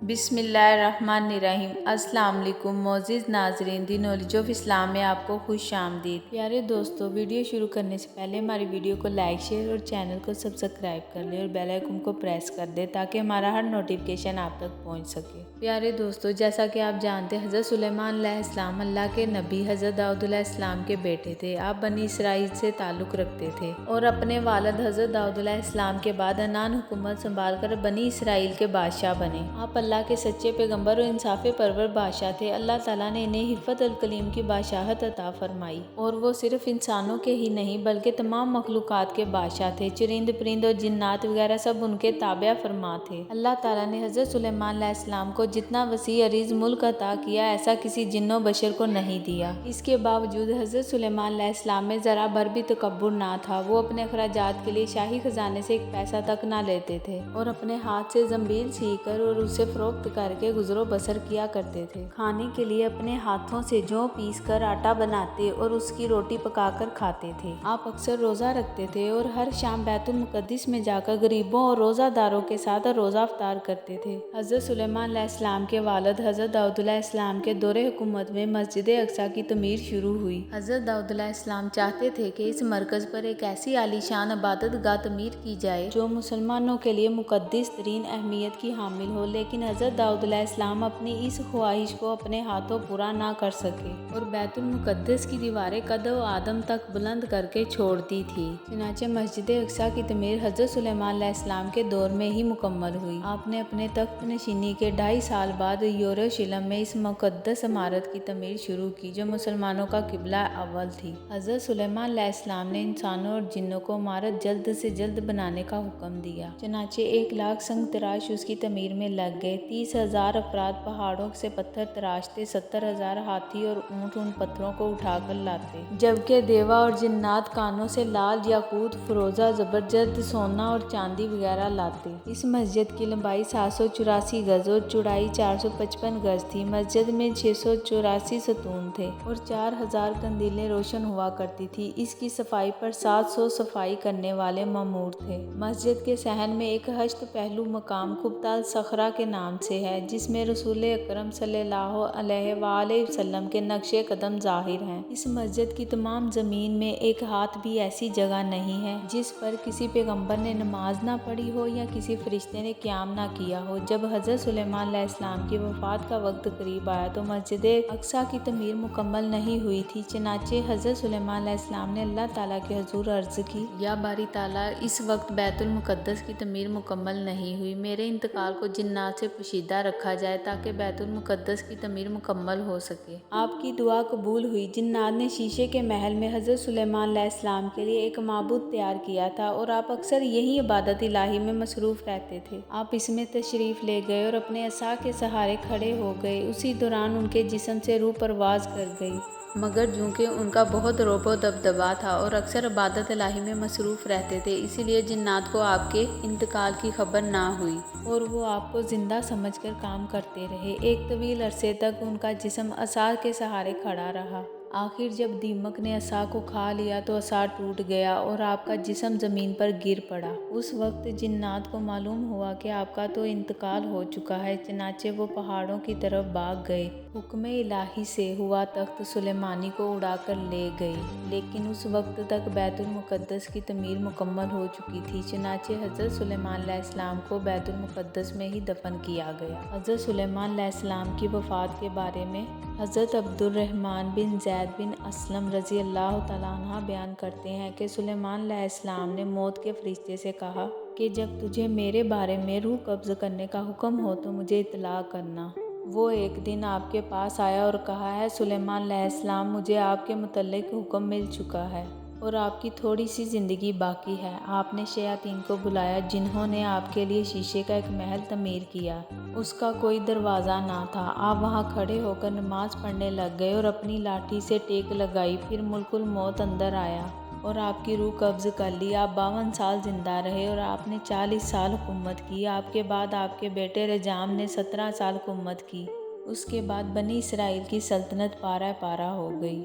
بسم اللہ الرحمن الرحیم۔ السلام علیکم معزز ناظرین، دی نالج آف اسلام میں آپ کو خوش آمدید۔ پیارے دوستو، ویڈیو شروع کرنے سے پہلے ہماری ویڈیو کو لائک، شیئر اور چینل کو سبسکرائب کر لیں اور بیل آئیکن کو پریس کر دیں تاکہ ہمارا ہر نوٹیفیکیشن آپ تک پہنچ سکے۔ پیارے دوستو، جیسا کہ آپ جانتے ہیں، حضرت سلیمان علیہ السلام اللہ کے نبی حضرت داؤد علیہ السلام کے بیٹے تھے۔ آپ بنی اسرائیل سے تعلق رکھتے تھے اور اپنے والد حضرت داؤد علیہ السلام کے بعد عنان حکومت سنبھال کر بنی اسرائیل کے بادشاہ بنے۔ آپ اللہ کے سچے پیغمبر اور انصاف پرور بادشاہ تھے۔ اللہ تعالیٰ نے انہیں حفظ الکلیم کی بادشاہت عطا فرمائی اور وہ صرف انسانوں کے ہی نہیں بلکہ تمام مخلوقات کے بادشاہ تھے۔ چرند پرند اور جنات وغیرہ سب ان کے تابع فرما تھے۔ اللہ تعالیٰ نے حضرت سلیمان علیہ السلام کو جتنا وسیع عریض ملک عطا کیا، ایسا کسی جن و بشر کو نہیں دیا۔ اس کے باوجود حضرت سلیمان علیہ السلام میں ذرا بھر بھی تکبر نہ تھا۔ وہ اپنے اخراجات کے لیے شاہی خزانے سے ایک پیسہ تک نہ لیتے تھے اور اپنے ہاتھ سے زنبیل سی کر اور اسے فروخت کر کے گزر و بسر کیا کرتے تھے۔ کھانے کے لیے اپنے ہاتھوں سے جو پیس کر آٹا بناتے اور اس کی روٹی پکا کر کھاتے تھے۔ آپ اکثر روزہ رکھتے تھے اور ہر شام بیت المقدس میں جا کر غریبوں اور روزہ داروں کے ساتھ روزہ افطار کرتے تھے۔ حضرت سلیمان علیہ السلام کے والد حضرت داؤد علیہ السلام کے دور حکومت میں مسجد اقصی کی تعمیر شروع ہوئی۔ حضرت داؤد علیہ السلام چاہتے تھے کہ اس مرکز پر ایک ایسی عالی شان عبادت گاہ تعمیر کی جائے جو مسلمانوں کے لیے مقدس ترین اہمیت کی حامل ہو، لیکن حضرت داؤد علیہ السلام اپنی اس خواہش کو اپنے ہاتھوں پورا نہ کر سکے اور بیت المقدس کی دیواریں قد و آدم تک بلند کر کے چھوڑ دی تھی۔ چنانچہ مسجد اقصی کی تعمیر حضرت سلیمان علیہ السلام کے دور میں ہی مکمل ہوئی۔ آپ نے اپنے تخت نشینی کے 2.5 سال بعد یروشلم میں اس مقدس عمارت کی تعمیر شروع کی جو مسلمانوں کا قبلہ اول تھی۔ حضرت سلیمان علیہ السلام نے انسانوں اور جنوں کو عمارت جلد سے جلد بنانے کا حکم دیا۔ چنانچہ 1 لاکھ سنگ تراش اس کی تعمیر میں لگ گئے۔ 30,000 افراد پہاڑوں سے پتھر تراشتے، 70,000 ہاتھی اور اونٹ ان پتھروں کو اٹھا کر لاتے، جبکہ دیوا اور جنات کانوں سے لال یاقوت، فیروزہ، زبرجد، سونا اور چاندی وغیرہ لاتے۔ اس مسجد کی لمبائی 784 گز اور چوڑائی 455 گز تھی۔ مسجد میں 684 ستون تھے اور 4000 قندیلیں روشن ہوا کرتی تھی۔ اس کی صفائی پر 700 صفائی کرنے والے مامور تھے۔ مسجد کے صحن میں ایک ہشت پہلو مقام قبۃ الصخرہ کے نام سے ہے جس میں رسول اکرم صلی اللہ علیہ وآلہ وسلم کے نقش قدم ظاہر ہیں۔ اس مسجد کی تمام زمین میں ایک ہاتھ بھی ایسی جگہ نہیں ہے جس پر کسی پیغمبر نے نماز نہ پڑھی ہو یا کسی فرشتے نے قیام نہ کیا ہو۔ جب حضرت سلیمان علیہ السلام کی وفات کا وقت قریب آیا تو مسجد اقصی کی تعمیر مکمل نہیں ہوئی تھی۔ چنانچہ حضرت سلیمان علیہ السلام نے اللہ تعالیٰ کے حضور عرض کی، یا باری تعالیٰ، اس وقت بیت المقدس کی تعمیر مکمل نہیں ہوئی۔ میرے انتقال کو جنات سے پوشیدہ رکھا جائے تاکہ بیت المقدس کی تعمیر مکمل ہو سکے۔ آپ کی دعا قبول ہوئی۔ جنات نے شیشے کے محل میں حضرت سلیمان علیہ السلام کے لیے ایک معبود تیار کیا تھا اور آپ اکثر یہی عبادت الہی میں مصروف رہتے تھے۔ آپ اس میں تشریف لے گئے اور اپنے عصا کے سہارے کھڑے ہو گئے۔ اسی دوران ان کے جسم سے روح پرواز کر گئی، مگر چونکہ ان کا بہت رعب و دبدبا تھا اور اکثر عبادت الہی میں مصروف رہتے تھے، اسی لیے جنات کو آپ کے انتقال کی خبر نہ ہوئی اور وہ آپ کو زندہ سمجھ کر کام کرتے رہے۔ ایک طویل عرصے تک ان کا جسم عصا کے سہارے کھڑا رہا۔ آخر جب دیمک نے عصا کو کھا لیا تو عصا ٹوٹ گیا اور آپ کا جسم زمین پر گر پڑا۔ اس وقت جنات کو معلوم ہوا کہ آپ کا تو انتقال ہو چکا ہے، چنانچہ وہ پہاڑوں کی طرف بھاگ گئے۔ حکم الہی سے ہوا تخت سلیمانی کو اڑا کر لے گئے، لیکن اس وقت تک بیت المقدس کی تعمیر مکمل ہو چکی تھی۔ چنانچہ حضرت سلیمان علیہ السلام کو بیت المقدس میں ہی دفن کیا گیا۔ حضرت سلیمان علیہ السلام کی وفات کے بارے میں حضرت عبد الرحمن بن زید بن اسلم رضی اللہ تعالیٰ عنہ بیان کرتے ہیں کہ سلیمان علیہ السلام نے موت کے فرشتے سے کہا کہ جب تجھے میرے بارے میں روح قبض کرنے کا حکم ہو تو مجھے اطلاع کرنا۔ وہ ایک دن آپ کے پاس آیا اور کہا، ہے سلیمان علیہ السلام، مجھے آپ کے متعلق حکم مل چکا ہے اور آپ کی تھوڑی سی زندگی باقی ہے۔ آپ نے شیاطین کو بلایا جنہوں نے آپ کے لیے شیشے کا ایک محل تعمیر کیا۔ اس کا کوئی دروازہ نہ تھا۔ آپ وہاں کھڑے ہو کر نماز پڑھنے لگ گئے اور اپنی لاٹھی سے ٹیک لگائی۔ پھر ملک الموت اندر آیا اور آپ کی روح قبض کر لی۔ آپ 52 سال زندہ رہے اور آپ نے 40 سال حکومت کی۔ آپ کے بعد آپ کے بیٹے رجام نے 17 سال حکومت کی۔ اس کے بعد بنی اسرائیل کی سلطنت پارہ پارہ ہو گئی۔